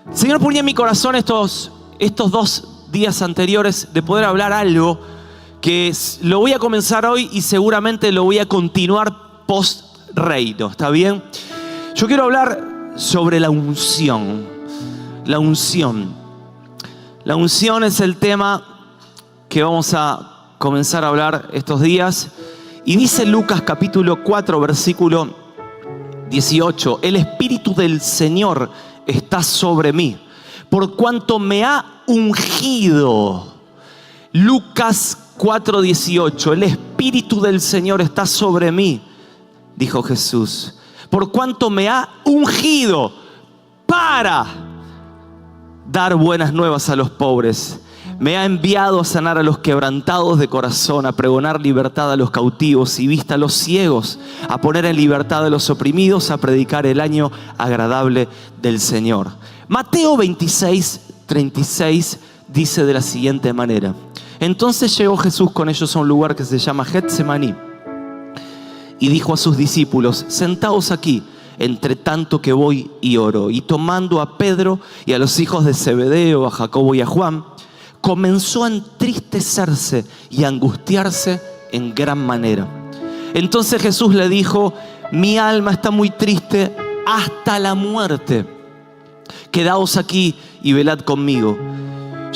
El Señor ponía en mi corazón estos 2 días anteriores de poder hablar algo que lo voy a comenzar hoy y seguramente lo voy a continuar post-reino. ¿Está bien? Yo quiero hablar sobre la unción. La unción. La unción es el tema que vamos a comenzar a hablar estos días. Y dice Lucas capítulo 4, versículo 18: el Espíritu del Señor está sobre mí, por cuanto me ha ungido. Lucas 4:18: el Espíritu del Señor está sobre mí, dijo Jesús, por cuanto me ha ungido para dar buenas nuevas a los pobres. Me ha enviado a sanar a los quebrantados de corazón, a pregonar libertad a los cautivos y vista a los ciegos, a poner en libertad a los oprimidos, a predicar el año agradable del Señor. Mateo 26:36 dice de la siguiente manera: entonces llegó Jesús con ellos a un lugar que se llama Getsemaní y dijo a sus discípulos: sentaos aquí, entre tanto que voy y oro. Y tomando a Pedro y a los hijos de Zebedeo, a Jacobo y a Juan, comenzó a entristecerse y a angustiarse en gran manera. Entonces Jesús le dijo: mi alma está muy triste hasta la muerte. Quedaos aquí y velad conmigo.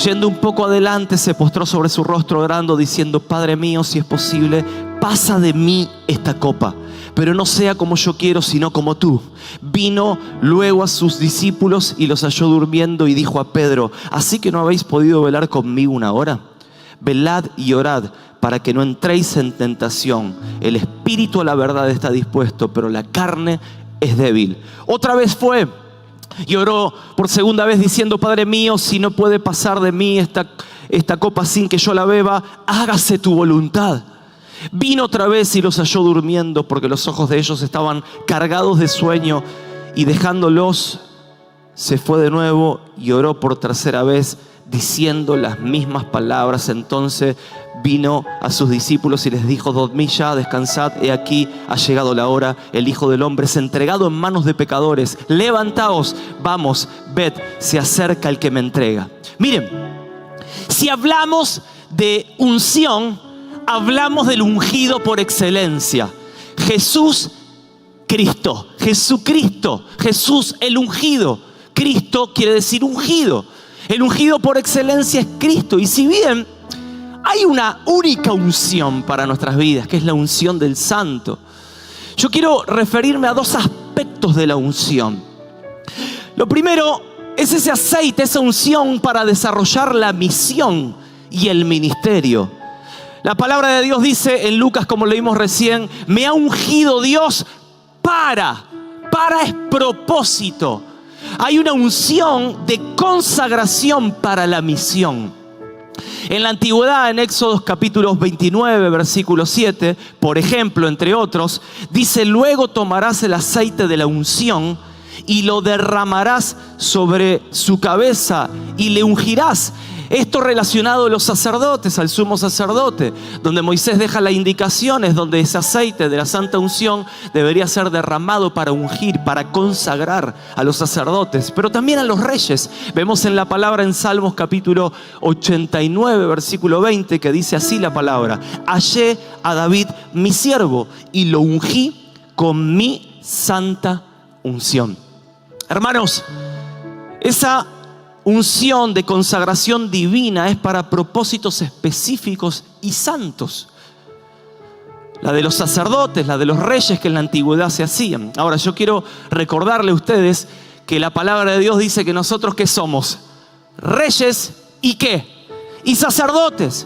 Yendo un poco adelante, se postró sobre su rostro orando, diciendo: Padre mío, si es posible, pasa de mí esta copa, pero no sea como yo quiero, sino como tú. Vino luego a sus discípulos y los halló durmiendo y dijo a Pedro: ¿así que no habéis podido velar conmigo una hora? Velad y orad para que no entréis en tentación. El espíritu a la verdad está dispuesto, pero la carne es débil. Otra vez fue y oró por segunda vez diciendo: Padre mío, si no puede pasar de mí esta copa sin que yo la beba, hágase tu voluntad. Vino otra vez y los halló durmiendo, porque los ojos de ellos estaban cargados de sueño, y dejándolos se fue de nuevo y oró por tercera vez diciendo las mismas palabras. Entonces vino a sus discípulos y les dijo: dormid ya, descansad, he aquí ha llegado la hora, el Hijo del Hombre es entregado en manos de pecadores. Levantaos, vamos, ved, se acerca el que me entrega. Miren, si hablamos de unción, hablamos del ungido por excelencia. Jesús Cristo, Jesucristo, Jesús el ungido. Cristo quiere decir ungido. El ungido por excelencia es Cristo. Y si bien hay una única unción para nuestras vidas, que es la unción del Santo, yo quiero referirme a 2 aspectos de la unción. Lo primero es ese aceite, esa unción para desarrollar la misión y el ministerio. La palabra de Dios dice en Lucas, como leímos recién: me ha ungido Dios para es propósito. Hay una unción de consagración para la misión. En la antigüedad, en Éxodo capítulos 29, versículo 7, por ejemplo, entre otros, dice: luego tomarás el aceite de la unción y lo derramarás sobre su cabeza y le ungirás. Esto relacionado a los sacerdotes, al sumo sacerdote, donde Moisés deja las indicaciones, donde ese aceite de la santa unción debería ser derramado para ungir, para consagrar a los sacerdotes, pero también a los reyes. Vemos en la palabra en Salmos capítulo 89, versículo 20, que dice así la palabra: hallé a David mi siervo y lo ungí con mi santa unción. Hermanos, esa unción de consagración divina es para propósitos específicos y santos. La de los sacerdotes, la de los reyes que en la antigüedad se hacían. Ahora, yo quiero recordarle a ustedes que la palabra de Dios dice que nosotros, ¿qué somos? Reyes y ¿qué? Y sacerdotes.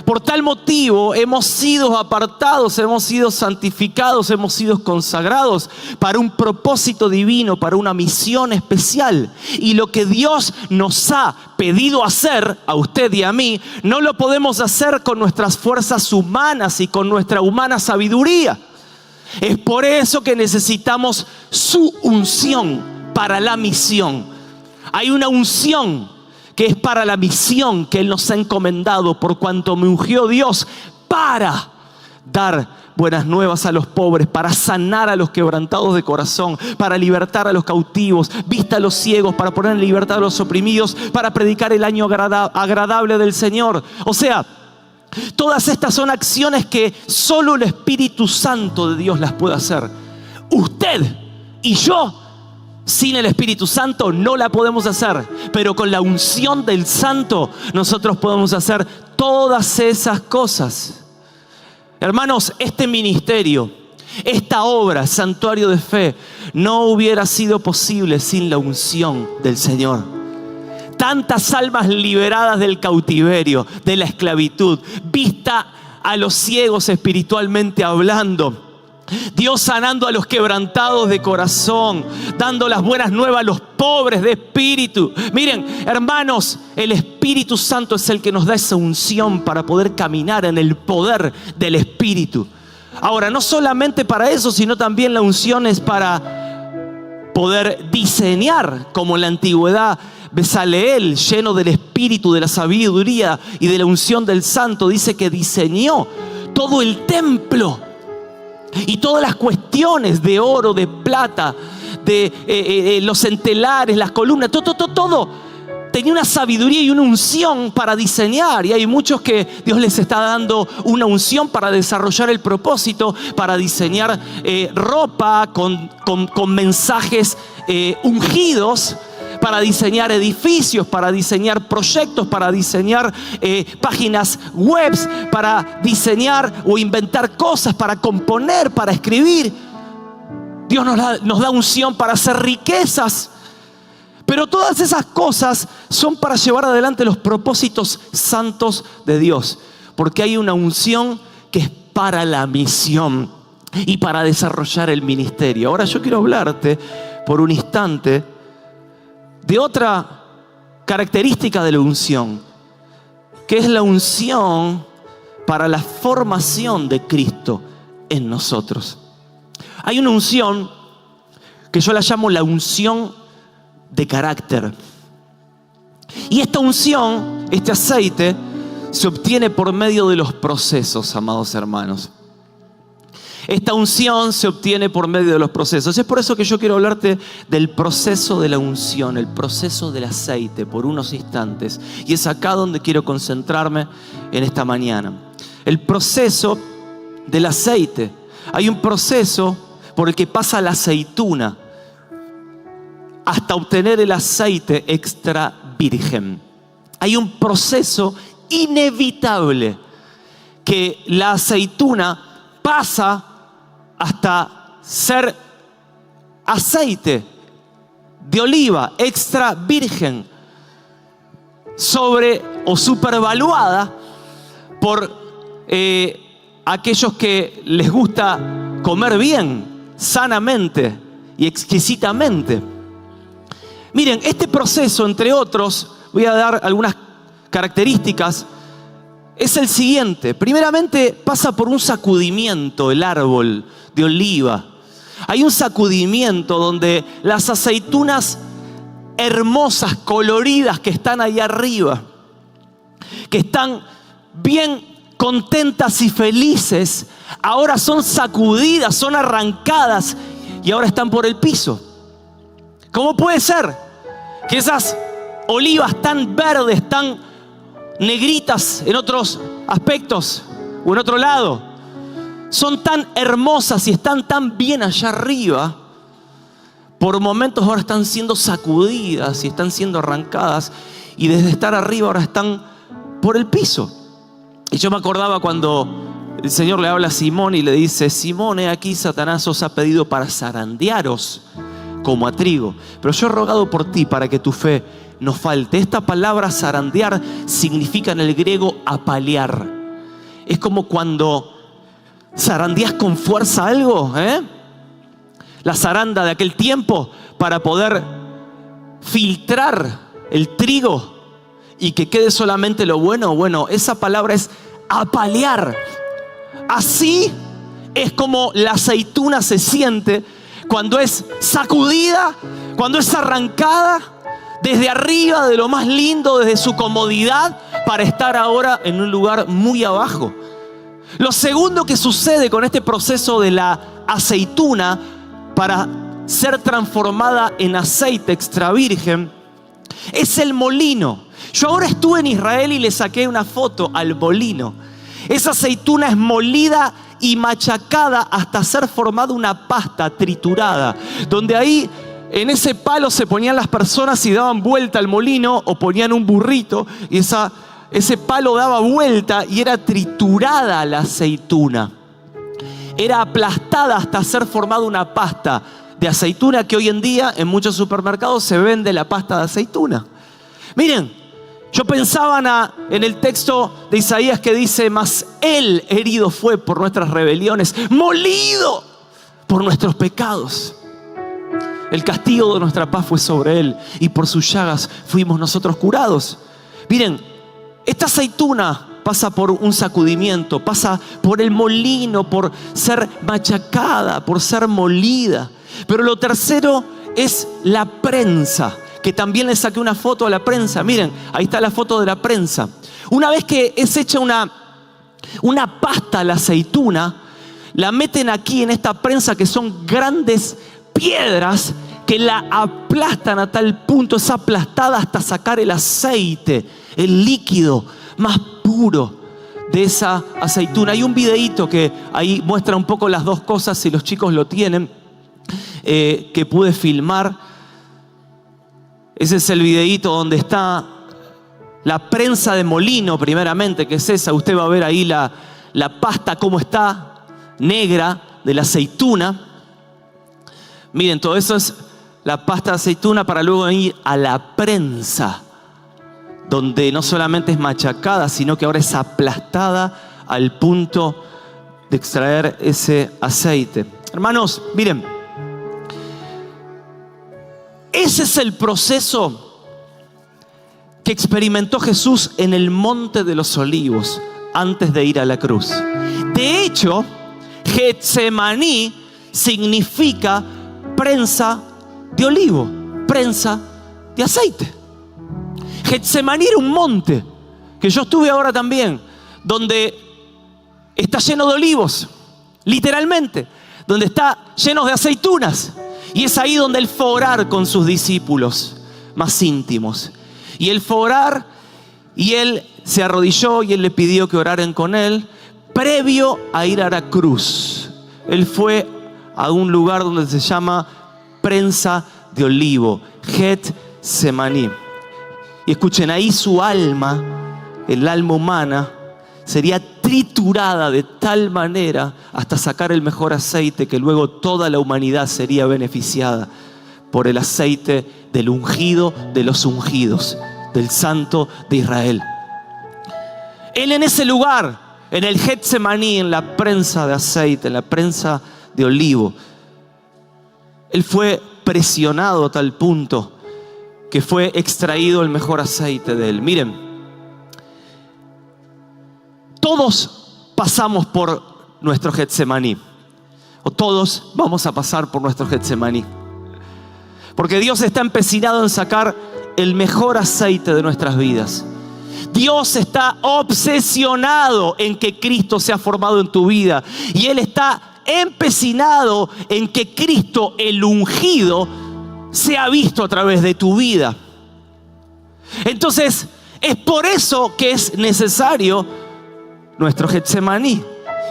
Por tal motivo hemos sido apartados, hemos sido santificados, hemos sido consagrados para un propósito divino, para una misión especial. Y lo que Dios nos ha pedido hacer a usted y a mí, no lo podemos hacer con nuestras fuerzas humanas y con nuestra humana sabiduría. Es por eso que necesitamos su unción para la misión. Hay una unción que es para la misión que Él nos ha encomendado, por cuanto me ungió Dios para dar buenas nuevas a los pobres, para sanar a los quebrantados de corazón, para libertar a los cautivos, vista a los ciegos, para poner en libertad a los oprimidos, para predicar el año agradable del Señor. O sea, todas estas son acciones que solo el Espíritu Santo de Dios las puede hacer. Usted y yo, sin el Espíritu Santo, no la podemos hacer. Pero con la unción del Santo, nosotros podemos hacer todas esas cosas. Hermanos, este ministerio, esta obra, Santuario de Fe, no hubiera sido posible sin la unción del Señor. Tantas almas liberadas del cautiverio, de la esclavitud, vista a los ciegos espiritualmente hablando. Dios sanando a los quebrantados de corazón, dando las buenas nuevas a los pobres de espíritu. Miren, hermanos, el Espíritu Santo es el que nos da esa unción para poder caminar en el poder del Espíritu. Ahora, no solamente para eso, sino también la unción es para poder diseñar, como en la antigüedad. Bezaleel, lleno del Espíritu, de la sabiduría y de la unción del Santo, dice que diseñó todo el templo. Y todas las cuestiones de oro, de plata, de los entelares, las columnas, todo tenía una sabiduría y una unción para diseñar. Y hay muchos que Dios les está dando una unción para desarrollar el propósito, para diseñar ropa con mensajes ungidos, para diseñar edificios, para diseñar proyectos, para diseñar páginas web, para diseñar o inventar cosas, para componer, para escribir. Dios nos da unción para hacer riquezas. Pero todas esas cosas son para llevar adelante los propósitos santos de Dios. Porque hay una unción que es para la misión y para desarrollar el ministerio. Ahora yo quiero hablarte por un instante de otra característica de la unción, que es la unción para la formación de Cristo en nosotros. Hay una unción que yo la llamo la unción de carácter. Y esta unción, este aceite, se obtiene por medio de los procesos, amados hermanos. Esta unción se obtiene por medio de los procesos. Es por eso que yo quiero hablarte del proceso de la unción, el proceso del aceite, por unos instantes. Y es acá donde quiero concentrarme en esta mañana. El proceso del aceite. Hay un proceso por el que pasa la aceituna hasta obtener el aceite extra virgen. Hay un proceso inevitable que la aceituna pasa hasta ser aceite de oliva extra virgen, sobre o supervaluada por aquellos que les gusta comer bien, sanamente y exquisitamente. Miren, este proceso, entre otros, voy a dar algunas características, es el siguiente. Primeramente, pasa por un sacudimiento el árbol de oliva. Hay un sacudimiento donde las aceitunas hermosas, coloridas, que están ahí arriba, que están bien contentas y felices, ahora son sacudidas, son arrancadas y ahora están por el piso. ¿Cómo puede ser que esas olivas tan verdes, tan negritas en otros aspectos o en otro lado, son tan hermosas y están tan bien allá arriba, por momentos ahora están siendo sacudidas y están siendo arrancadas, y desde estar arriba ahora están por el piso? Y yo me acordaba cuando el Señor le habla a Simón y le dice: Simón, he aquí Satanás os ha pedido para zarandearos como a trigo, pero yo he rogado por ti para que tu fe no falte. Esta palabra zarandear significa en el griego apalear. Es como cuando zarandeas con fuerza algo, la zaranda de aquel tiempo, para poder filtrar el trigo y que quede solamente lo bueno. Bueno, esa palabra es apalear. Así es como la aceituna se siente cuando es sacudida, cuando es arrancada desde arriba, de lo más lindo, desde su comodidad, para estar ahora en un lugar muy abajo. Lo segundo que sucede con este proceso de la aceituna para ser transformada en aceite extra virgen es el molino. Yo ahora estuve en Israel y le saqué una foto al molino. Esa aceituna es molida y machacada hasta ser formada una pasta triturada, donde ahí en ese palo se ponían las personas y daban vuelta al molino, o ponían un burrito y ese palo daba vuelta y era triturada la aceituna. Era aplastada hasta ser formada una pasta de aceituna, que hoy en día en muchos supermercados se vende la pasta de aceituna. Miren, yo pensaba en el texto de Isaías que dice: mas Él herido fue por nuestras rebeliones, molido por nuestros pecados. El castigo de nuestra paz fue sobre Él, y por sus llagas fuimos nosotros curados. Miren, esta aceituna pasa por un sacudimiento, pasa por el molino, por ser machacada, por ser molida. Pero lo tercero es la prensa, que también le saqué una foto a la prensa. Miren, ahí está la foto de la prensa. Una vez que es hecha una pasta a la aceituna, la meten aquí en esta prensa, que son grandes piedras que la aplastan a tal punto, es aplastada hasta sacar el aceite, el líquido más puro de esa aceituna. Hay un videíto que ahí muestra un poco las dos cosas, si los chicos lo tienen, que pude filmar. Ese es el videíto donde está la prensa de molino, primeramente, que es esa. Usted va a ver ahí la pasta cómo está, negra, de la aceituna. Miren, todo eso es la pasta de aceituna, para luego ir a la prensa, donde no solamente es machacada, sino que ahora es aplastada al punto de extraer ese aceite. Hermanos, miren, ese es el proceso que experimentó Jesús en el Monte de los Olivos antes de ir a la cruz. De hecho, Getsemaní significa prensa de olivo, prensa de aceite. Getsemaní era un monte, que yo estuve ahora también, donde está lleno de olivos, literalmente, donde está lleno de aceitunas. Y es ahí donde Él fue a orar con sus discípulos más íntimos. Y Él fue a orar, y Él se arrodilló, y Él le pidió que oraran con Él, previo a ir a la cruz. Él fue a un lugar donde se llama prensa de olivo, Getsemaní. Y escuchen, ahí su alma, el alma humana, sería triturada de tal manera hasta sacar el mejor aceite, que luego toda la humanidad sería beneficiada por el aceite del ungido de los ungidos, del Santo de Israel. Él en ese lugar, en el Getsemaní, en la prensa de aceite, en la prensa de olivo, Él fue presionado a tal punto que fue extraído el mejor aceite de Él. Miren, todos pasamos por nuestro Getsemaní, o todos vamos a pasar por nuestro Getsemaní, porque Dios está empecinado en sacar el mejor aceite de nuestras vidas. Dios está obsesionado en que Cristo sea formado en tu vida, y Él está empecinado en que Cristo, el ungido, sea visto a través de tu vida. Entonces, es por eso que es necesario nuestro Getsemaní.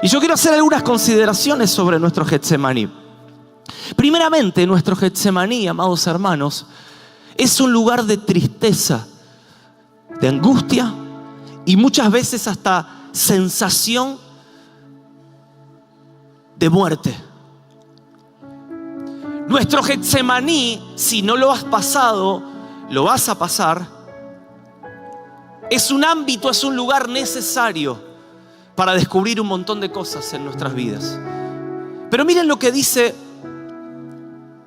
Y yo quiero hacer algunas consideraciones sobre nuestro Getsemaní. Primeramente, nuestro Getsemaní, amados hermanos, es un lugar de tristeza, de angustia y muchas veces hasta sensación de muerte. Nuestro Getsemaní, si no lo has pasado, lo vas a pasar. Es un ámbito, es un lugar necesario para descubrir un montón de cosas en nuestras vidas. Pero miren lo que dice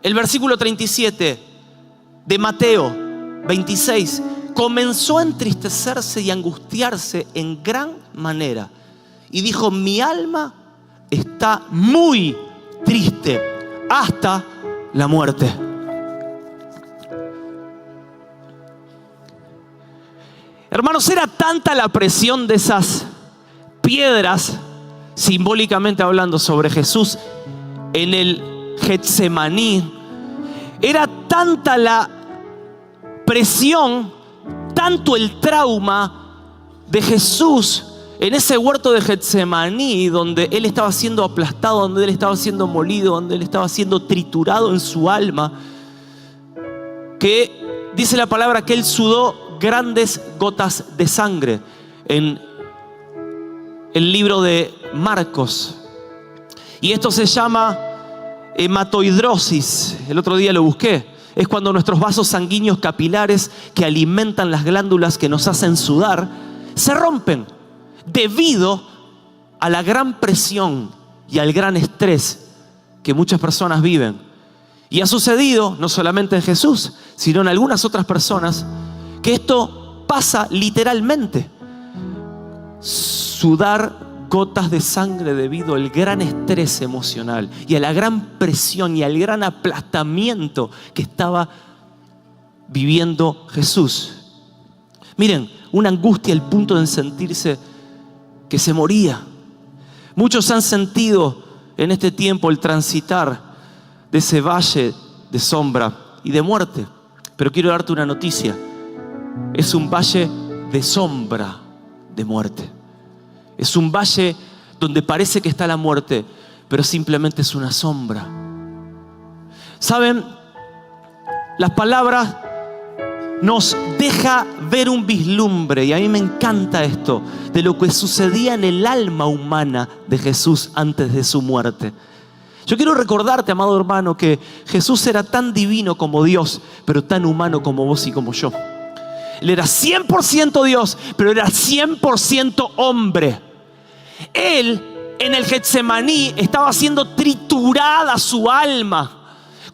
el versículo 37 de Mateo 26. Comenzó a entristecerse y angustiarse en gran manera, y dijo: mi alma está muy triste hasta la muerte. Hermanos, era tanta la presión de esas piedras simbólicamente hablando, sobre Jesús en el Getsemaní, era tanta la presión, tanto el trauma de Jesús en ese huerto de Getsemaní, donde Él estaba siendo aplastado, donde Él estaba siendo molido, donde Él estaba siendo triturado en su alma, que dice la palabra que Él sudó grandes gotas de sangre en el libro de Marcos. Y esto se llama hematohidrosis. El otro día lo busqué. Es cuando nuestros vasos sanguíneos capilares que alimentan las glándulas que nos hacen sudar se rompen debido a la gran presión y al gran estrés que muchas personas viven. Y ha sucedido no solamente en Jesús, sino en algunas otras personas, que esto pasa literalmente. Sudar gotas de sangre debido al gran estrés emocional y a la gran presión y al gran aplastamiento que estaba viviendo Jesús. Miren, una angustia al punto de sentirse que se moría. Muchos han sentido en este tiempo el transitar de ese valle de sombra y de muerte. Pero quiero darte una noticia. Es un valle de sombra de muerte. Es un valle donde parece que está la muerte, pero simplemente es una sombra. ¿Saben? Las palabras nos deja ver un vislumbre, y a mí me encanta esto, de lo que sucedía en el alma humana de Jesús antes de su muerte. Yo quiero recordarte, amado hermano, que Jesús era tan divino como Dios, pero tan humano como vos y como yo. Él era 100% Dios, pero era 100% hombre. Él, en el Getsemaní, estaba siendo triturada su alma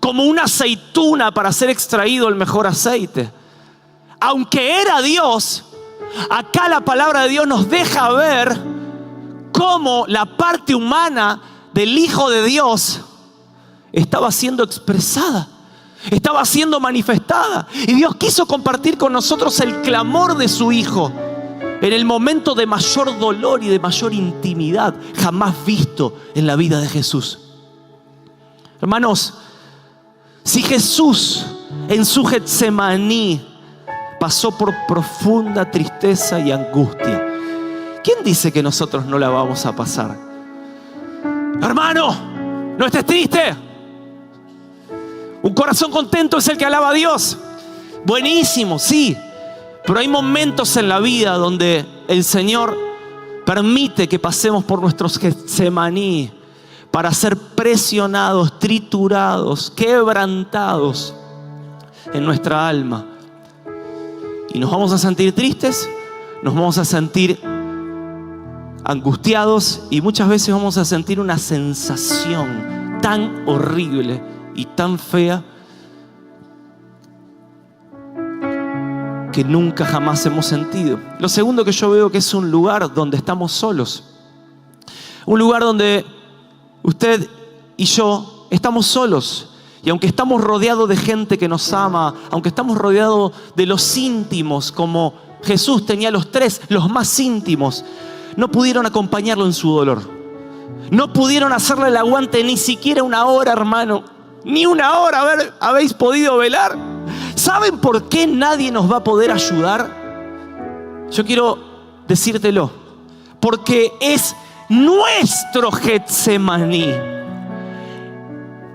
como una aceituna para ser extraído el mejor aceite. Aunque era Dios, acá la palabra de Dios nos deja ver cómo la parte humana del Hijo de Dios estaba siendo expresada, estaba siendo manifestada. Y Dios quiso compartir con nosotros el clamor de su Hijo en el momento de mayor dolor y de mayor intimidad jamás visto en la vida de Jesús. Hermanos, si Jesús en su Getsemaní pasó por profunda tristeza y angustia, ¿quién dice que nosotros no la vamos a pasar? Hermano, no estés triste. Un corazón contento es el que alaba a Dios. Buenísimo, sí. Pero hay momentos en la vida donde el Señor permite que pasemos por nuestros Getsemaní para ser presionados, triturados, quebrantados en nuestra alma. Y nos vamos a sentir tristes, nos vamos a sentir angustiados y muchas veces vamos a sentir una sensación tan horrible y tan fea que nunca jamás hemos sentido. Lo segundo que yo veo que es un lugar donde estamos solos. Un lugar donde usted y yo estamos solos. Y aunque estamos rodeados de gente que nos ama, aunque estamos rodeados de los íntimos, como Jesús tenía los tres, los más íntimos, no pudieron acompañarlo en su dolor. No pudieron hacerle el aguante ni siquiera una hora, hermano. Ni una hora habéis podido velar. ¿Saben por qué nadie nos va a poder ayudar? Yo quiero decírtelo. Porque es nuestro Getsemaní.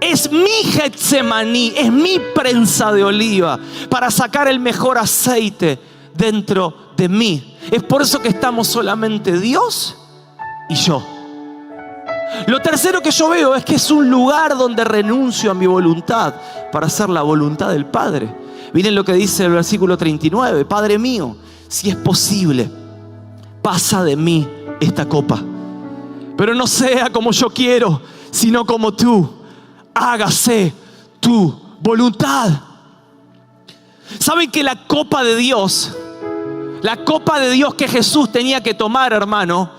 Es mi Getsemaní, es mi prensa de oliva para sacar el mejor aceite dentro de mí. Es por eso que estamos solamente Dios y yo. Lo tercero que yo veo es que es un lugar donde renuncio a mi voluntad para hacer la voluntad del Padre. Miren lo que dice el versículo 39. Padre mío, si es posible, pasa de mí esta copa. Pero no sea como yo quiero, sino como tú. Hágase tu voluntad. ¿Saben que la copa de Dios que Jesús tenía que tomar, hermano,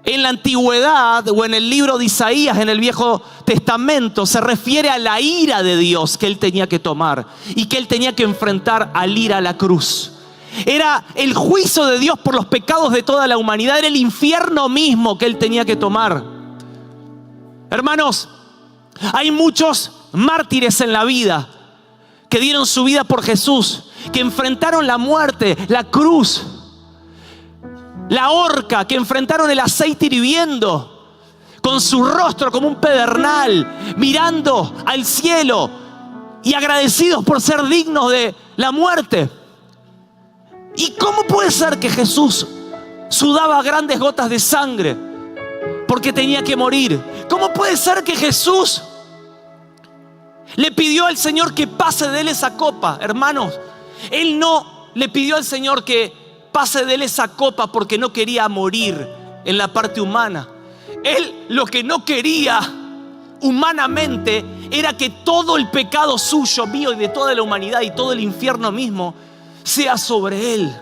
en la antigüedad o en el libro de Isaías, en el Viejo Testamento, se refiere a la ira de Dios que él tenía que tomar y que él tenía que enfrentar al ir a la cruz? Era el juicio de Dios por los pecados de toda la humanidad. Era el infierno mismo que Él tenía que tomar. Hermanos, hay muchos mártires en la vida que dieron su vida por Jesús, que enfrentaron la muerte, la cruz, la horca, que enfrentaron el aceite hirviendo, con su rostro como un pedernal, mirando al cielo y agradecidos por ser dignos de la muerte. ¿Y cómo puede ser que Jesús sudaba grandes gotas de sangre porque tenía que morir? ¿Cómo puede ser que Jesús le pidió al Señor que pase de Él esa copa? Hermanos, Él no le pidió al Señor que pase de Él esa copa porque no quería morir en la parte humana. Él lo que no quería humanamente era que todo el pecado suyo, mío y de toda la humanidad y todo el infierno mismo sea sobre Él.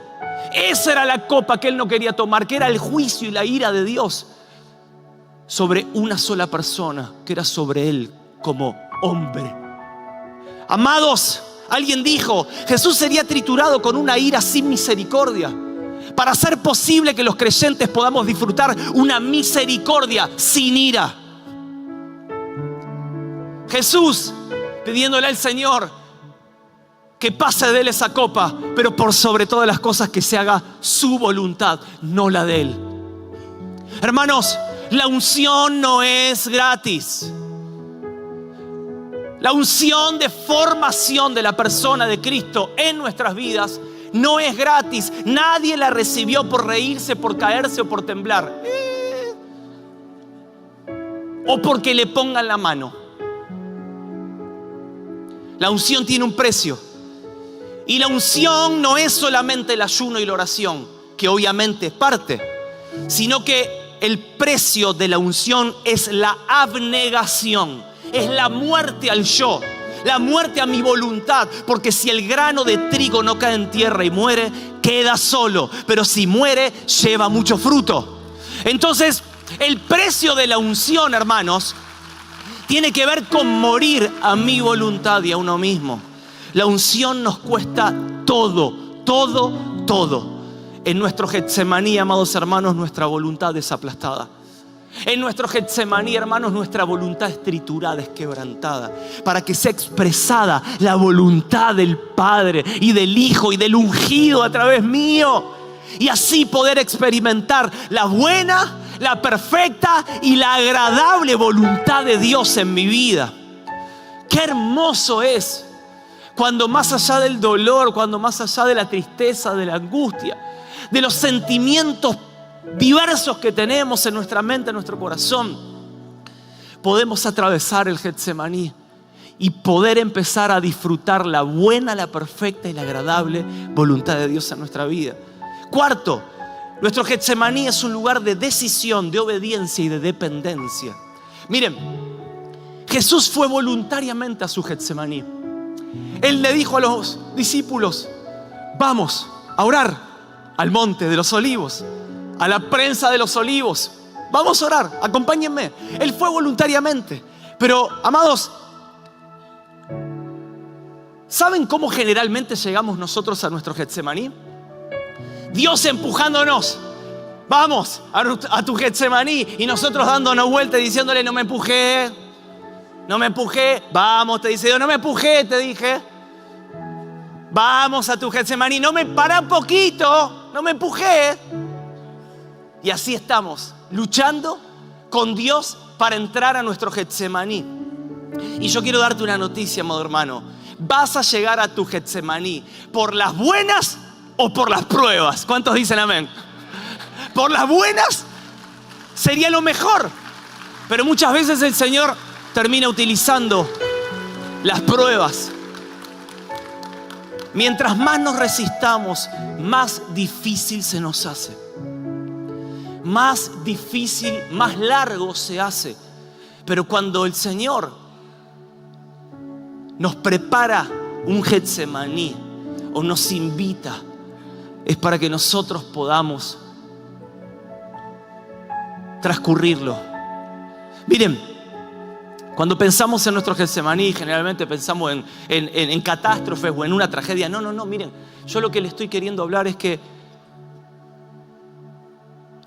Esa era la copa que Él no quería tomar, que era el juicio y la ira de Dios sobre una sola persona, que era sobre Él como hombre. Amados, alguien dijo, Jesús sería triturado con una ira sin misericordia para hacer posible que los creyentes podamos disfrutar una misericordia sin ira. Jesús pidiéndole al Señor que pase de Él esa copa, pero por sobre todas las cosas que se haga su voluntad, no la de Él. Hermanos, la unción no es gratis. La unción de formación de la persona de Cristo en nuestras vidas no es gratis. Nadie la recibió por reírse, por caerse o por temblar. O porque le pongan la mano. La unción tiene un precio. Y la unción no es solamente el ayuno y la oración, que obviamente es parte, sino que el precio de la unción es la abnegación. Es la muerte al yo, la muerte a mi voluntad. Porque si el grano de trigo no cae en tierra y muere, queda solo. Pero si muere, lleva mucho fruto. Entonces, el precio de la unción, hermanos, tiene que ver con morir a mi voluntad y a uno mismo. La unción nos cuesta todo, todo, todo. En nuestro Getsemaní, amados hermanos, nuestra voluntad es aplastada. En nuestro Getsemaní, hermanos, nuestra voluntad es triturada, es quebrantada, para que sea expresada la voluntad del Padre y del Hijo y del ungido a través mío. Y así poder experimentar la buena, la perfecta y la agradable voluntad de Dios en mi vida. Qué hermoso es cuando más allá del dolor, cuando más allá de la tristeza, de la angustia, de los sentimientos diversos que tenemos en nuestra mente, en nuestro corazón, podemos atravesar el Getsemaní y poder empezar a disfrutar la buena, la perfecta y la agradable voluntad de Dios en nuestra vida. Cuarto, nuestro Getsemaní es un lugar de decisión, de obediencia y de dependencia. Miren, Jesús fue voluntariamente a su Getsemaní. Él le dijo a los discípulos, vamos a orar al monte de los olivos, a la prensa de los olivos. Vamos a orar, acompáñenme. Él fue voluntariamente. Pero, amados, ¿saben cómo generalmente llegamos nosotros a nuestro Getsemaní? Dios empujándonos. Vamos a tu Getsemaní. Y nosotros dándonos vuelta y diciéndole, no me empujé. No me empujé. Vamos, te dice Dios, no me empujé, te dije. Vamos a tu Getsemaní. No me pará un poquito. No me empujé. Y así estamos, luchando con Dios para entrar a nuestro Getsemaní. Y yo quiero darte una noticia, amado hermano. Vas a llegar a tu Getsemaní por las buenas o por las pruebas. ¿Cuántos dicen amén? Por las buenas sería lo mejor. Pero muchas veces el Señor termina utilizando las pruebas. Mientras más nos resistamos, más difícil se nos hace. Más difícil, más largo se hace. Pero cuando el Señor nos prepara un Getsemaní o nos invita, es para que nosotros podamos transcurrirlo. Miren, Cuando pensamos en nuestro Getsemaní, generalmente pensamos en catástrofes o en una tragedia. No, miren, yo lo que le estoy queriendo hablar es que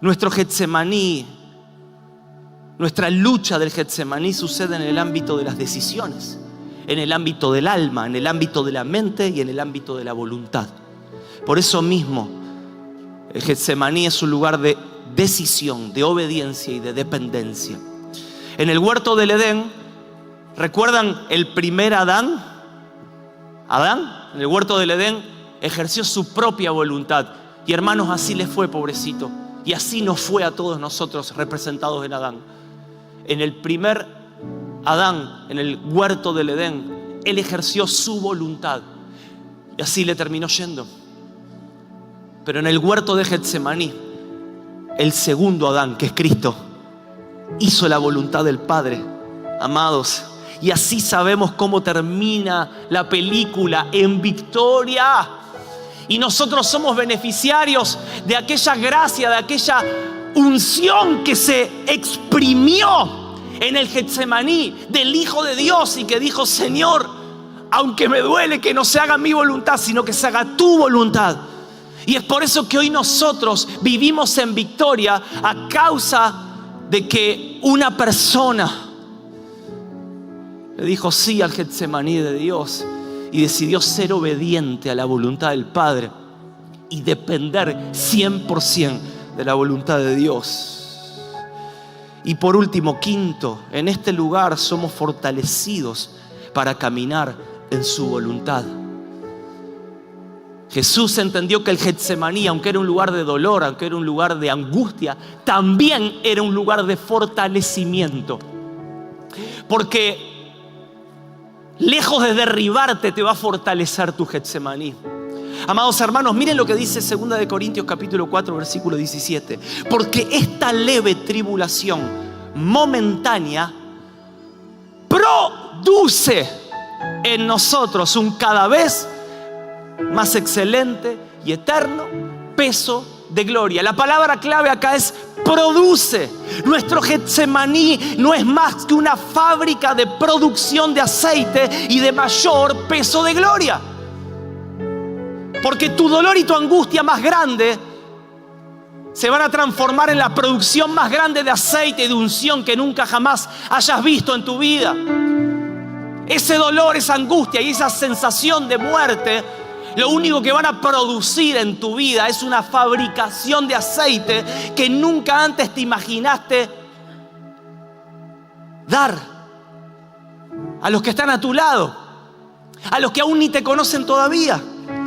nuestro Getsemaní, nuestra lucha del Getsemaní sucede en el ámbito de las decisiones, en el ámbito del alma, en el ámbito de la mente y en el ámbito de la voluntad. Por eso mismo, el Getsemaní es un lugar de decisión, de obediencia y de dependencia. En el huerto del Edén, ¿recuerdan el primer Adán? Adán, en el huerto del Edén, ejerció su propia voluntad. Y hermanos, así le fue, pobrecito. Y así nos fue a todos nosotros representados en Adán. En el primer Adán, en el huerto del Edén, él ejerció su voluntad. Y así le terminó yendo. Pero en el huerto de Getsemaní, el segundo Adán, que es Cristo, hizo la voluntad del Padre. Amados, y así sabemos cómo termina la película, en victoria. Y nosotros somos beneficiarios de aquella gracia, de aquella unción que se exprimió en el Getsemaní del Hijo de Dios y que dijo: Señor, aunque me duele que no se haga mi voluntad, sino que se haga tu voluntad. Y es por eso que hoy nosotros vivimos en victoria a causa de que una persona le dijo sí al Getsemaní de Dios y decidió ser obediente a la voluntad del Padre y depender 100% de la voluntad de Dios. Y por último, quinto, en este lugar somos fortalecidos para caminar en su voluntad. Jesús entendió que el Getsemaní, aunque era un lugar de dolor, aunque era un lugar de angustia, también era un lugar de fortalecimiento. Porque lejos de derribarte, te va a fortalecer tu Getsemaní. Amados hermanos, miren lo que dice 2 de Corintios capítulo 4, versículo 17. Porque esta leve tribulación momentánea produce en nosotros un cada vez más excelente y eterno peso de gloria. La palabra clave acá es produce. Nuestro Getsemaní no es más que una fábrica de producción de aceite y de mayor peso de gloria. Porque tu dolor y tu angustia más grande se van a transformar en la producción más grande de aceite y de unción que nunca jamás hayas visto en tu vida. Ese dolor, esa angustia y esa sensación de muerte, lo único que van a producir en tu vida es una fabricación de aceite que nunca antes te imaginaste dar a los que están a tu lado, a los que aún ni te conocen todavía.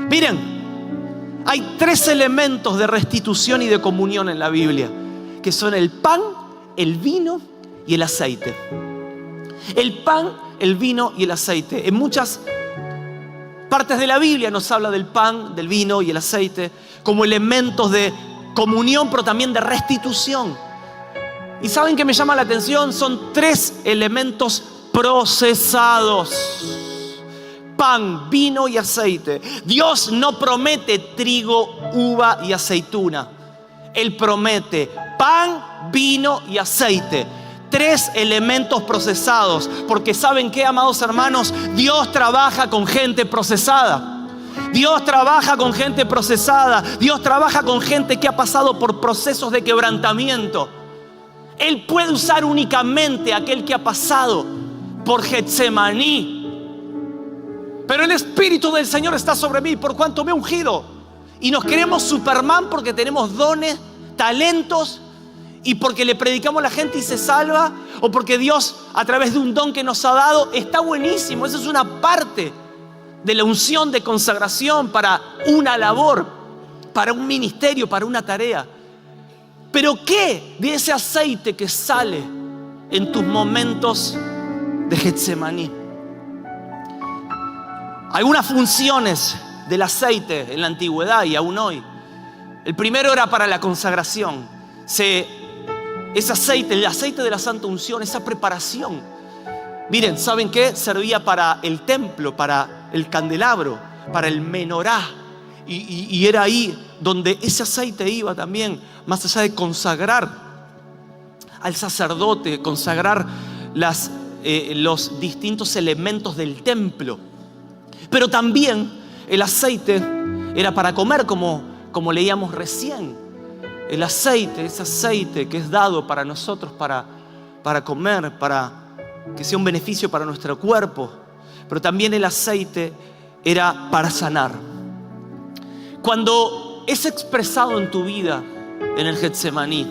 Miren, hay 3 elementos de restitución y de comunión en la Biblia, que son el pan, el vino y el aceite. El pan, el vino y el aceite. En muchas partes de la Biblia nos habla del pan, del vino y el aceite como elementos de comunión, pero también de restitución. ¿Y saben qué me llama la atención? Son 3 elementos procesados: pan, vino y aceite. Dios no promete trigo, uva y aceituna. Él promete pan, vino y aceite. 3 elementos procesados. Porque ¿saben qué, amados hermanos? Dios trabaja con gente procesada. Dios trabaja con gente procesada. Dios trabaja con gente que ha pasado por procesos de quebrantamiento. Él puede usar únicamente a aquel que ha pasado por Getsemaní. Pero el Espíritu del Señor está sobre mí por cuanto me ha ungido. Y nos creemos Superman porque tenemos dones, talentos, y porque le predicamos a la gente y se salva, o porque Dios a través de un don que nos ha dado. Está buenísimo. Eso es una parte de la unción de consagración para una labor, para un ministerio, para una tarea. Pero ¿qué de ese aceite que sale en tus momentos de Getsemaní? Algunas funciones del aceite en la antigüedad y aún hoy. El primero era para la consagración. Ese aceite, el aceite de la santa unción, esa preparación. Miren, ¿saben qué? Servía para el templo, para el candelabro, para el menorá. Y era ahí donde ese aceite iba también, más allá de consagrar al sacerdote, consagrar los distintos elementos del templo. Pero también el aceite era para comer, como leíamos recién. El aceite, ese aceite que es dado para nosotros para comer, para que sea un beneficio para nuestro cuerpo. Pero también el aceite era para sanar. Cuando es expresado en tu vida, en el Getsemaní,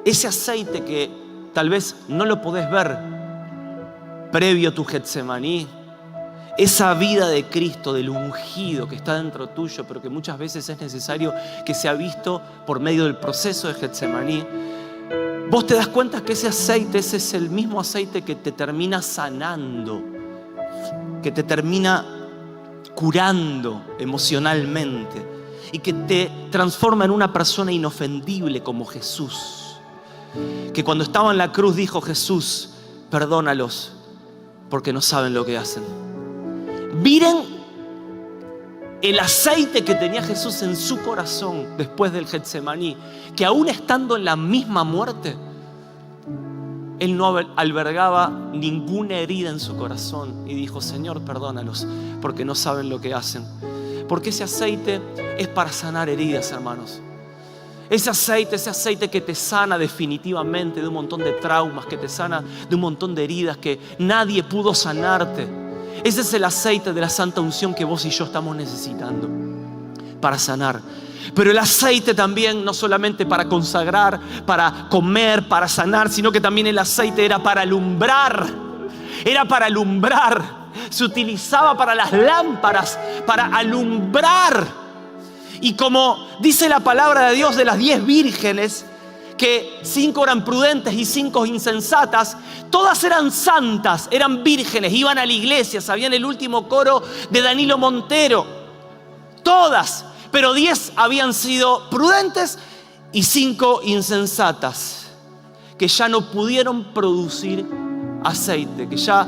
ese aceite que tal vez no lo podés ver previo a tu Getsemaní, esa vida de Cristo, del ungido que está dentro tuyo, pero que muchas veces es necesario que sea visto por medio del proceso de Getsemaní, vos te das cuenta que ese aceite, ese es el mismo aceite que te termina sanando, que te termina curando emocionalmente y que te transforma en una persona inofendible como Jesús. Que cuando estaba en la cruz dijo Jesús: perdónalos porque no saben lo que hacen. Miren el aceite que tenía Jesús en su corazón después del Getsemaní, que aún estando en la misma muerte, Él no albergaba ninguna herida en su corazón y dijo: Señor, perdónalos porque no saben lo que hacen. Porque ese aceite es para sanar heridas, hermanos. Ese aceite que te sana definitivamente de un montón de traumas, que te sana de un montón de heridas que nadie pudo sanarte. Ese es el aceite de la santa unción que vos y yo estamos necesitando para sanar. Pero el aceite también no solamente para consagrar, para comer, para sanar, sino que también el aceite era para alumbrar. Era para alumbrar. Se utilizaba para las lámparas, para alumbrar. Y como dice la palabra de Dios, de las 10 vírgenes, que 5 eran prudentes y 5 insensatas, todas eran santas, eran vírgenes, iban a la iglesia, sabían el último coro de Danilo Montero. Todas, pero 10 habían sido prudentes y 5 insensatas, que ya no pudieron producir aceite, que ya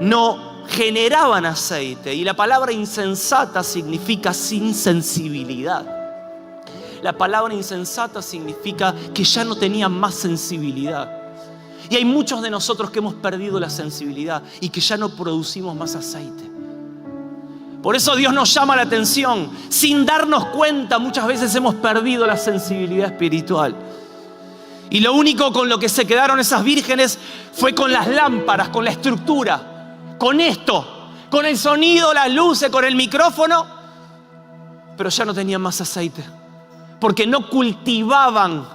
no generaban aceite. Y la palabra insensata significa sin sensibilidad. La palabra insensata significa que ya no tenían más sensibilidad. Y hay muchos de nosotros que hemos perdido la sensibilidad y que ya no producimos más aceite. Por eso Dios nos llama la atención. Sin darnos cuenta, muchas veces hemos perdido la sensibilidad espiritual. Y lo único con lo que se quedaron esas vírgenes fue con las lámparas, con la estructura, con esto, con el sonido, las luces, con el micrófono. Pero ya no tenían más aceite, porque no cultivaban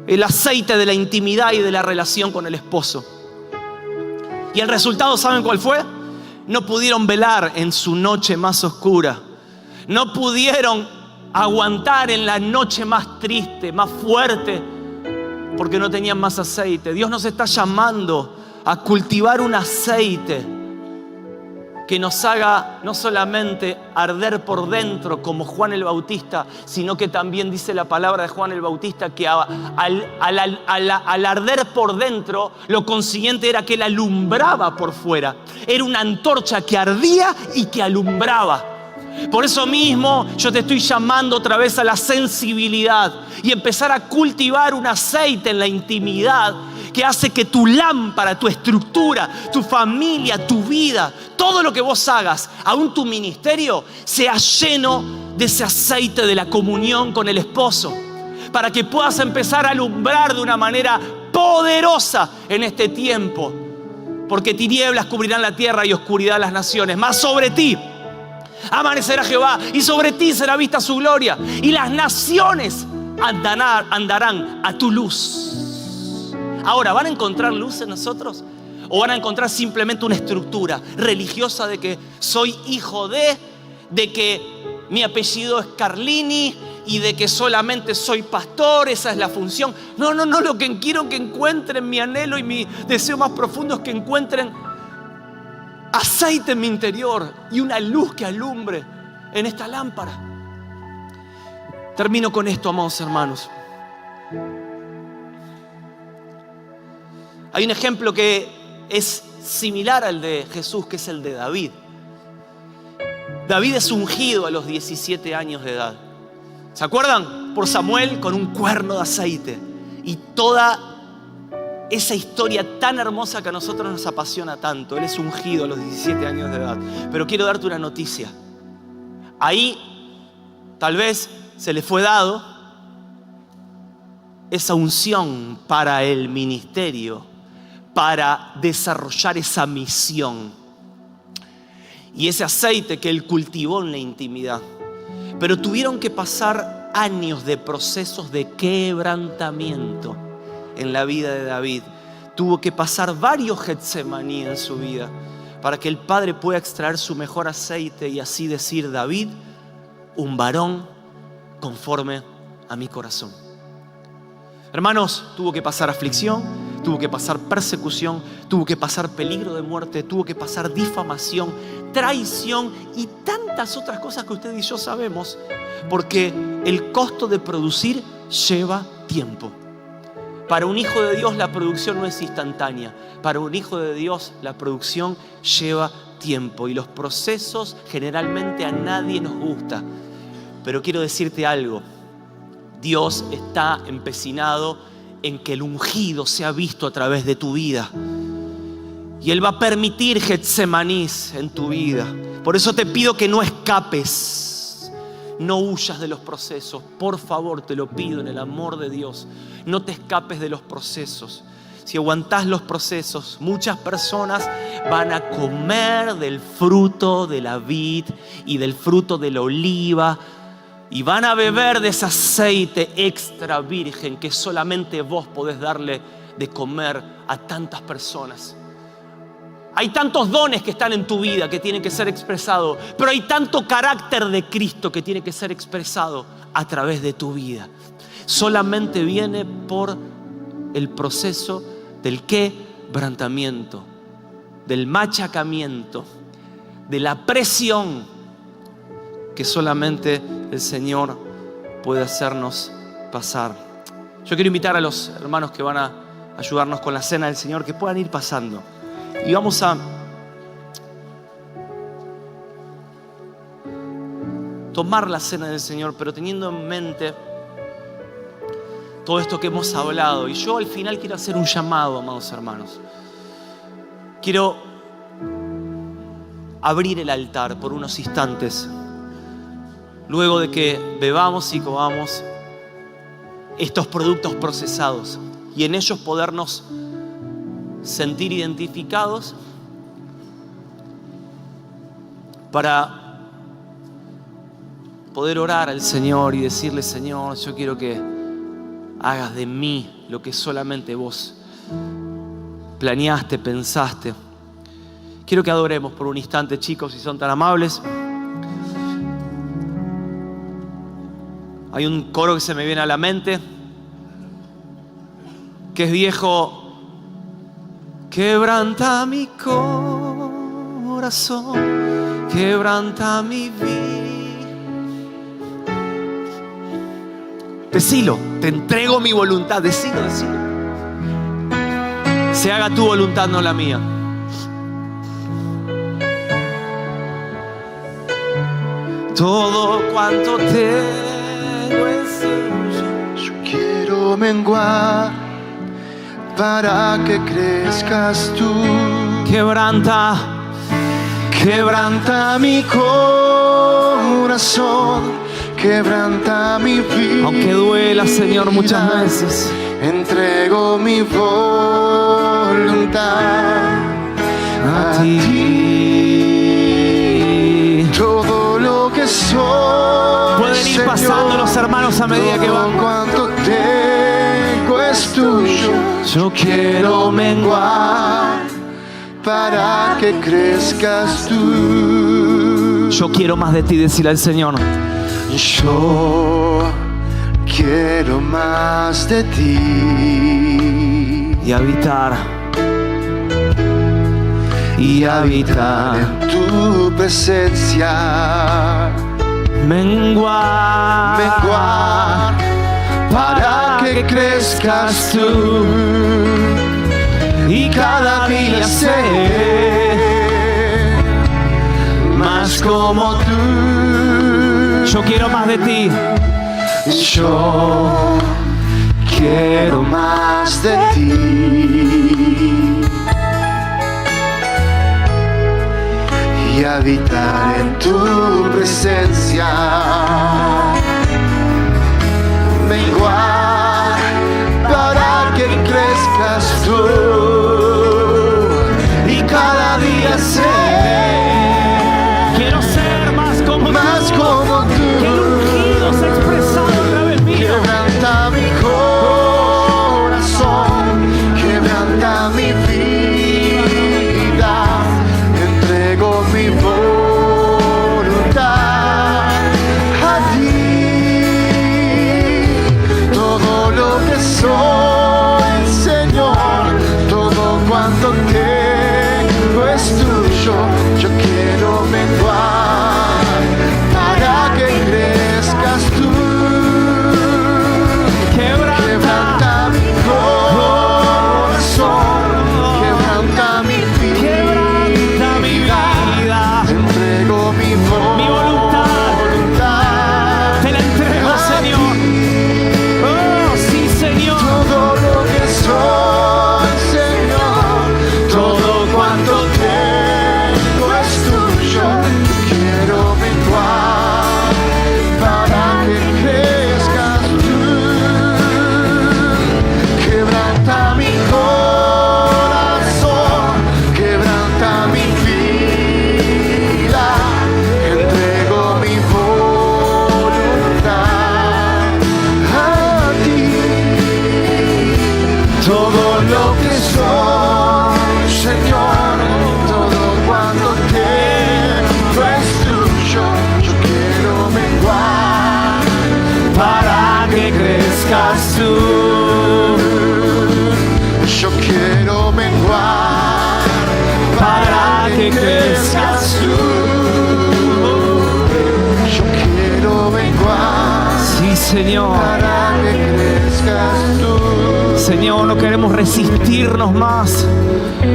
el aceite de la intimidad y de la relación con el esposo. Y el resultado, ¿saben cuál fue? No pudieron velar en su noche más oscura. No pudieron aguantar en la noche más triste, más fuerte, porque no tenían más aceite. Dios nos está llamando a cultivar un aceite que nos haga no solamente arder por dentro como Juan el Bautista, sino que también dice la palabra de Juan el Bautista que al arder por dentro, lo consiguiente era que él alumbraba por fuera. Era una antorcha que ardía y que alumbraba. Por eso mismo yo te estoy llamando otra vez a la sensibilidad y empezar a cultivar un aceite en la intimidad que hace que tu lámpara, tu estructura, tu familia, tu vida, todo lo que vos hagas, aún tu ministerio, sea lleno de ese aceite de la comunión con el esposo, para que puedas empezar a alumbrar de una manera poderosa en este tiempo, porque tinieblas cubrirán la tierra y oscuridad las naciones, mas sobre ti amanecerá Jehová y sobre ti será vista su gloria, y las naciones andarán a tu luz. Ahora, ¿van a encontrar luz en nosotros? ¿O van a encontrar simplemente una estructura religiosa de que soy hijo de que mi apellido es Carlini y de que solamente soy pastor, esa es la función? No, lo que quiero que encuentren, mi anhelo y mi deseo más profundo es que encuentren aceite en mi interior y una luz que alumbre en esta lámpara. Termino con esto, amados hermanos. Hay un ejemplo que es similar al de Jesús, que es el de David. David es ungido a los 17 años de edad. ¿Se acuerdan? Por Samuel con un cuerno de aceite. Y toda esa historia tan hermosa que a nosotros nos apasiona tanto. Él es ungido a los 17 años de edad. Pero quiero darte una noticia. Ahí tal vez se le fue dado esa unción para el ministerio, para desarrollar esa misión y ese aceite que él cultivó en la intimidad. Pero tuvieron que pasar años de procesos de quebrantamiento en la vida de David. Tuvo que pasar varios Getsemaní en su vida para que el Padre pueda extraer su mejor aceite y así decir: David, un varón conforme a mi corazón. Hermanos, tuvo que pasar aflicción, tuvo que pasar persecución, tuvo que pasar peligro de muerte, tuvo que pasar difamación, traición y tantas otras cosas que usted y yo sabemos, porque el costo de producir lleva tiempo. Para un hijo de Dios la producción no es instantánea. Para un hijo de Dios la producción lleva tiempo y los procesos generalmente a nadie nos gusta. Pero quiero decirte algo. Dios está empecinado en que el ungido sea visto a través de tu vida. Y Él va a permitir Getsemanís en tu vida. Por eso te pido que no escapes. No huyas de los procesos. Por favor, te lo pido en el amor de Dios. No te escapes de los procesos. Si aguantás los procesos, muchas personas van a comer del fruto de la vid y del fruto de la oliva. Y van a beber de ese aceite extra virgen que solamente vos podés darle de comer a tantas personas. Hay tantos dones que están en tu vida que tienen que ser expresados, pero hay tanto carácter de Cristo que tiene que ser expresado a través de tu vida. Solamente viene por el proceso del quebrantamiento, del machacamiento, de la presión que solamente el Señor puede hacernos pasar. Yo quiero invitar a los hermanos que van a ayudarnos con la cena del Señor que puedan ir pasando. Y vamos a tomar la cena del Señor, pero teniendo en mente todo esto que hemos hablado. Y yo al final quiero hacer un llamado, amados hermanos. Quiero abrir el altar por unos instantes. Luego de que bebamos y comamos estos productos procesados y en ellos podernos sentir identificados para poder orar al Señor y decirle: Señor, yo quiero que hagas de mí lo que solamente vos planeaste, pensaste. Quiero que adoremos por un instante, chicos, si son tan amables. Hay un coro que se me viene a la mente, que es viejo. Quebranta mi corazón, quebranta mi vida. Decilo, te entrego mi voluntad. Decilo. Se haga tu voluntad, no la mía. Todo cuanto tengo es tuyo. Yo quiero menguar para que crezcas tú. Quebranta mi corazón, quebranta mi vida. Aunque duela, Señor, muchas veces. Entrego mi voluntad a ti. Todo lo que soy, pueden ir pasando, Señor, los hermanos a medida que van. Cuanto tengo es tuyo. Yo quiero menguar para que crezcas tú. Yo quiero más de ti, decirle al Señor. Yo quiero más de ti. Y habitar en tu presencia. Menguar para que crezcas tú. Y cada día ser más como tú. Yo quiero más de ti. Yo quiero más de ti. y habitar en tu presencia. Menguar para que crezcas tú y cada día quiero ser más como tú. Que el ungido se ha expresado a través mío. Quebranta mi corazón, quebranta mi vida, entrego mi voluntad a ti. Todo lo que soy, Señor, todo cuanto tengo es tuyo. Yo quiero menguar para que crezcas tú. Quebranta mi corazón, quebranta mi vida, entrego mi voluntad, te la entrego, Señor. Oh, sí, Señor. todo lo que soy, Señor, todo cuanto tengo es tuyo. Quiero menguar para que crezcas tú. Quebranta mi corazón, quebranta mi vida, entrego mi voluntad a ti. Todo lo que soy, Señor, todo cuanto tengo es tuyo. Yo quiero menguar para que crezcas tú. Yo quiero menguar para que crezcas tú. Yo quiero menguar Sí, Señor. para que crezcas tú. Señor, no queremos resistirnos más.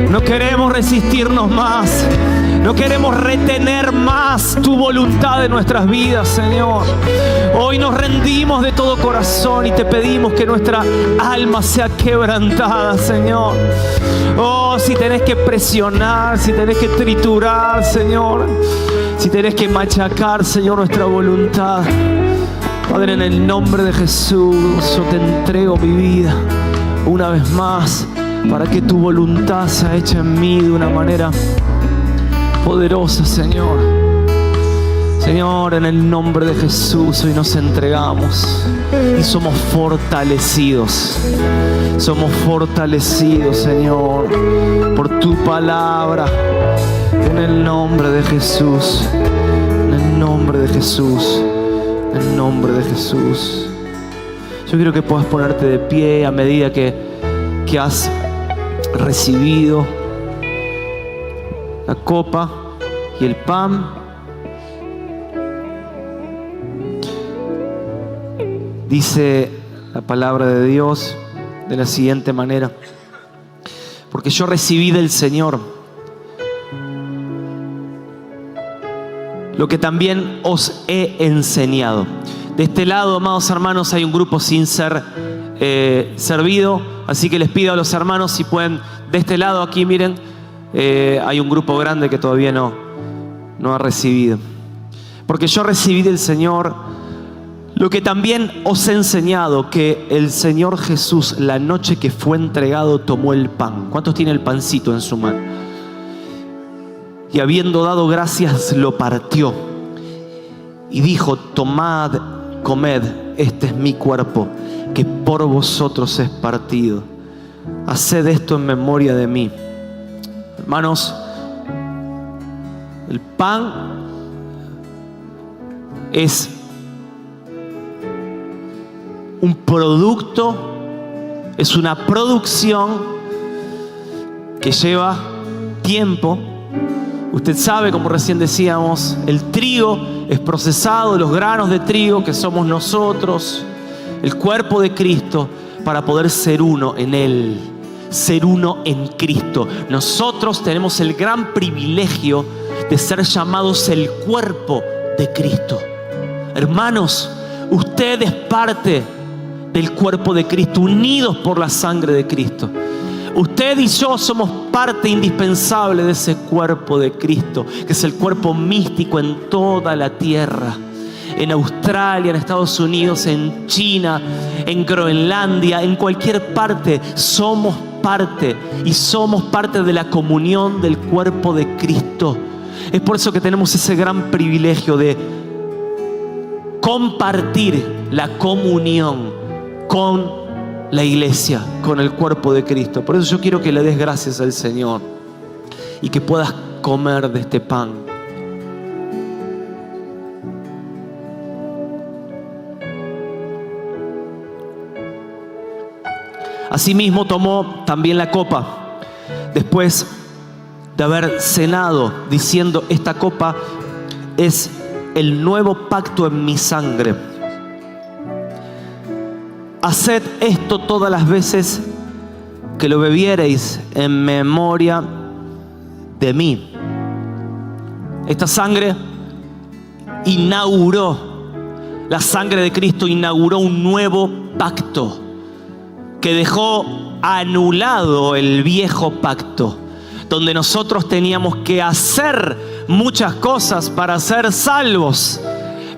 No queremos resistirnos más. No queremos retener más tu voluntad en nuestras vidas, Señor. Hoy nos rendimos de todo corazón y te pedimos que nuestra alma sea quebrantada, Señor. Oh, si tenés que presionar, si tenés que triturar, Señor, si tenés que machacar, Señor, nuestra voluntad, Padre, en el nombre de Jesús, yo te entrego mi vida una vez más para que tu voluntad sea hecha en mí de una manera poderosa, Señor. Señor, en el nombre de Jesús hoy nos entregamos y somos fortalecidos. Somos fortalecidos, Señor, por tu palabra. En el nombre de Jesús. En el nombre de Jesús. En el nombre de Jesús. Yo quiero que puedas ponerte de pie a medida que has recibido la copa y el pan. Dice la palabra de Dios de la siguiente manera: porque yo recibí del Señor lo que también os he enseñado. De este lado, amados hermanos, hay un grupo sin ser servido, así que les pido a los hermanos si pueden, de este lado aquí, miren, hay un grupo grande que todavía no ha recibido. Porque yo recibí del Señor lo que también os he enseñado, que el Señor Jesús, la noche que fue entregado, tomó el pan. ¿Cuántos tienen el pancito en su mano? Y habiendo dado gracias, lo partió y dijo: tomad, comed, este es mi cuerpo, que por vosotros es partido. Haced esto en memoria de mí. Hermanos, el pan es un producto, es una producción que lleva tiempo. Usted sabe, como recién decíamos, el trigo es procesado, los granos de trigo que somos nosotros, el cuerpo de Cristo, para poder ser uno en Él, ser uno en Cristo. Nosotros tenemos el gran privilegio de ser llamados el cuerpo de Cristo. Hermanos, usted es parte del cuerpo de Cristo, unidos por la sangre de Cristo. Usted y yo somos parte indispensable de ese cuerpo de Cristo, que es el cuerpo místico en toda la tierra. En Australia, en Estados Unidos, en China, en Groenlandia, en cualquier parte, somos parte y somos parte de la comunión del cuerpo de Cristo. Es por eso que tenemos ese gran privilegio de compartir la comunión con la iglesia, con el cuerpo de Cristo. Por eso yo quiero que le des gracias al Señor y que puedas comer de este pan. Asimismo tomó también la copa después de haber cenado, diciendo: esta copa es el nuevo pacto en mi sangre. Haced esto todas las veces que lo bebiereis en memoria de mí. Esta sangre inauguró, la sangre de Cristo inauguró un nuevo pacto que dejó anulado el viejo pacto, donde nosotros teníamos que hacer muchas cosas para ser salvos.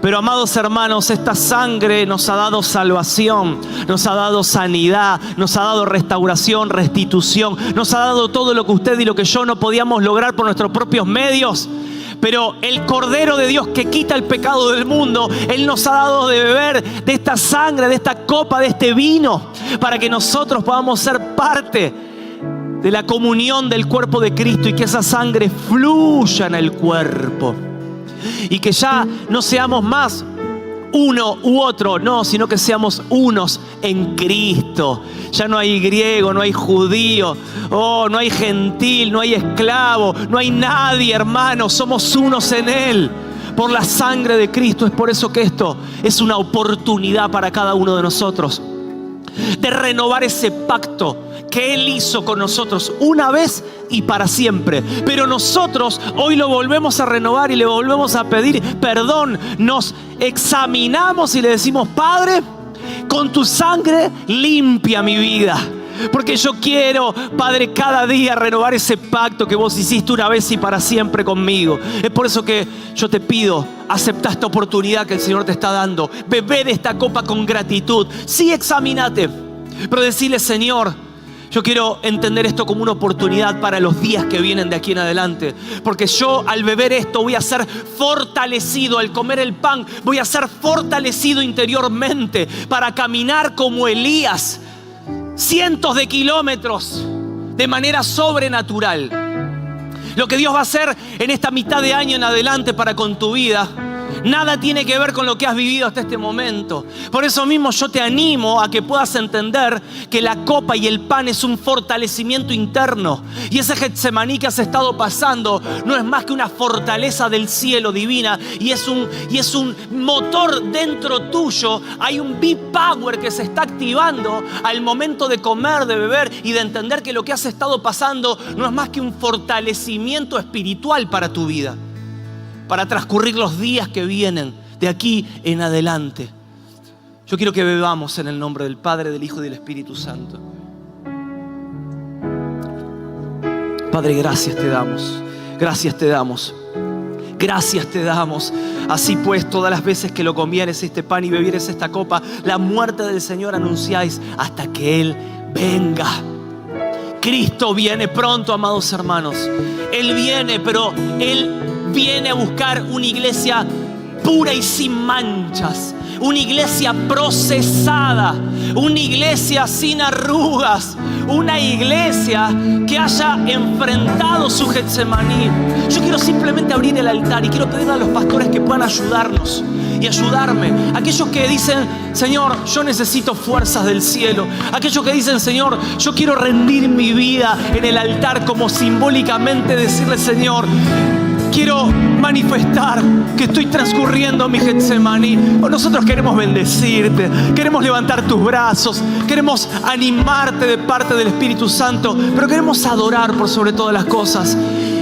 Pero amados hermanos, esta sangre nos ha dado salvación, nos ha dado sanidad, nos ha dado restauración, restitución, nos ha dado todo lo que usted y lo que yo no podíamos lograr por nuestros propios medios. Pero el Cordero de Dios que quita el pecado del mundo, Él nos ha dado de beber de esta sangre, de esta copa, de este vino, para que nosotros podamos ser parte de la comunión del cuerpo de Cristo y que esa sangre fluya en el cuerpo. Y que ya no seamos más uno u otro, no, sino que seamos unos en Cristo. Ya no hay griego, no hay judío, no hay gentil, no hay esclavo, no hay nadie, hermano. Somos unos en Él por la sangre de Cristo. Es por eso que esto es una oportunidad para cada uno de nosotros de renovar ese pacto que Él hizo con nosotros una vez y para siempre. Pero nosotros hoy lo volvemos a renovar y le volvemos a pedir perdón. Nos examinamos y le decimos: Padre, con tu sangre limpia mi vida. Porque yo quiero, Padre, cada día renovar ese pacto que vos hiciste una vez y para siempre conmigo. Es por eso que yo te pido, acepta esta oportunidad que el Señor te está dando. Bebé de esta copa con gratitud. Sí, examínate, pero decirle: Señor, yo quiero entender esto como una oportunidad para los días que vienen de aquí en adelante. Porque yo al beber esto voy a ser fortalecido. Al comer el pan voy a ser fortalecido interiormente para caminar como Elías, cientos de kilómetros de manera sobrenatural. Lo que Dios va a hacer en esta mitad de año en adelante para con tu vida nada tiene que ver con lo que has vivido hasta este momento. Por eso mismo yo te animo a que puedas entender que la copa y el pan es un fortalecimiento interno. Y ese Getsemaní que has estado pasando no es más que una fortaleza del cielo divina. Y es un motor dentro tuyo. Hay un B-Power que se está activando al momento de comer, de beber y de entender que lo que has estado pasando no es más que un fortalecimiento espiritual para tu vida, para transcurrir los días que vienen de aquí en adelante. Yo quiero que bebamos en el nombre del Padre, del Hijo y del Espíritu Santo. Padre, gracias te damos. Gracias te damos. Gracias te damos. Así pues, todas las veces que lo comieres este pan y bebieres esta copa, la muerte del Señor anunciáis hasta que Él venga. Cristo viene pronto, amados hermanos. Él viene, pero Él viene a buscar una iglesia pura y sin manchas, una iglesia procesada, una iglesia sin arrugas, una iglesia que haya enfrentado su Getsemaní. Yo quiero simplemente abrir el altar y quiero pedirle a los pastores que puedan ayudarnos y ayudarme. Aquellos que dicen: Señor, yo necesito fuerzas del cielo. Aquellos que dicen: Señor, yo quiero rendir mi vida en el altar, como simbólicamente decirle: Señor, quiero manifestar que estoy transcurriendo mi Getsemaní. Nosotros queremos bendecirte, queremos levantar tus brazos, queremos animarte de parte del Espíritu Santo, pero queremos adorar por sobre todas las cosas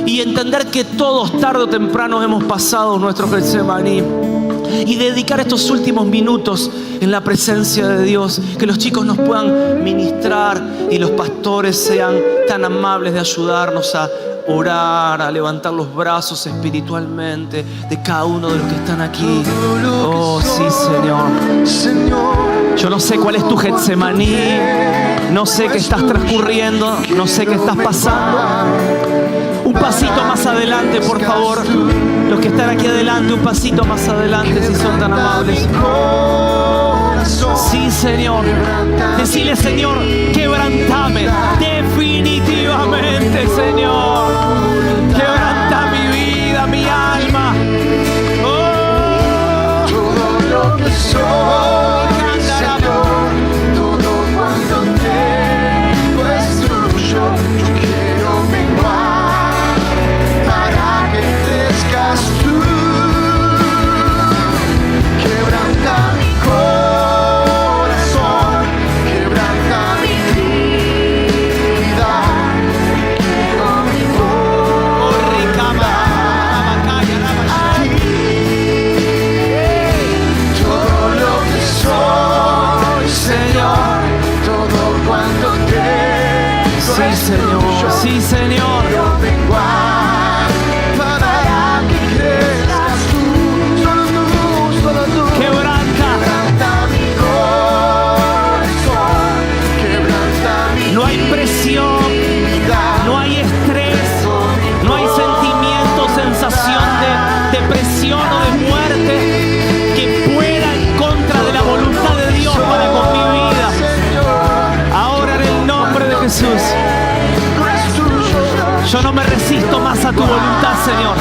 y entender que todos tarde o temprano hemos pasado nuestro Getsemaní. y dedicar estos últimos minutos en la presencia de Dios. Que los chicos nos puedan ministrar y los pastores sean tan amables de ayudarnos a orar, a levantar los brazos espiritualmente de cada uno de los que están aquí. Oh, sí, Señor. Yo no sé cuál es tu Getsemaní, no sé qué estás transcurriendo, no sé qué estás pasando. Un pasito más adelante, por favor. Los que están aquí adelante, un pasito más adelante, si son tan amables. Sí, Señor. Decile, Señor, quebrantame. Definitivamente, Señor. Quebranta mi vida, mi alma. Oh, todo lo que soy, Señor, todo cuanto tengo es tuyo. Yo quiero menguar para que crezcas tú. Quebranta mi corazón, quebranta mi vida. Quiero mi todo lo que soy, Señor, todo cuanto tengo sí, es Señor. tuyo. Sí, Señor. Yo vengo para que crezcas tú, solo tú. Quebranta. Quebranta mi corazón, quebranta mi No hay presión, vida. no hay estrés, no hay sentimiento, sensación de depresión o de muerte que pueda en contra de la voluntad de Dios para con mi vida. Ahora en el nombre de Jesús, yo no me resisto más a tu voluntad, Señor.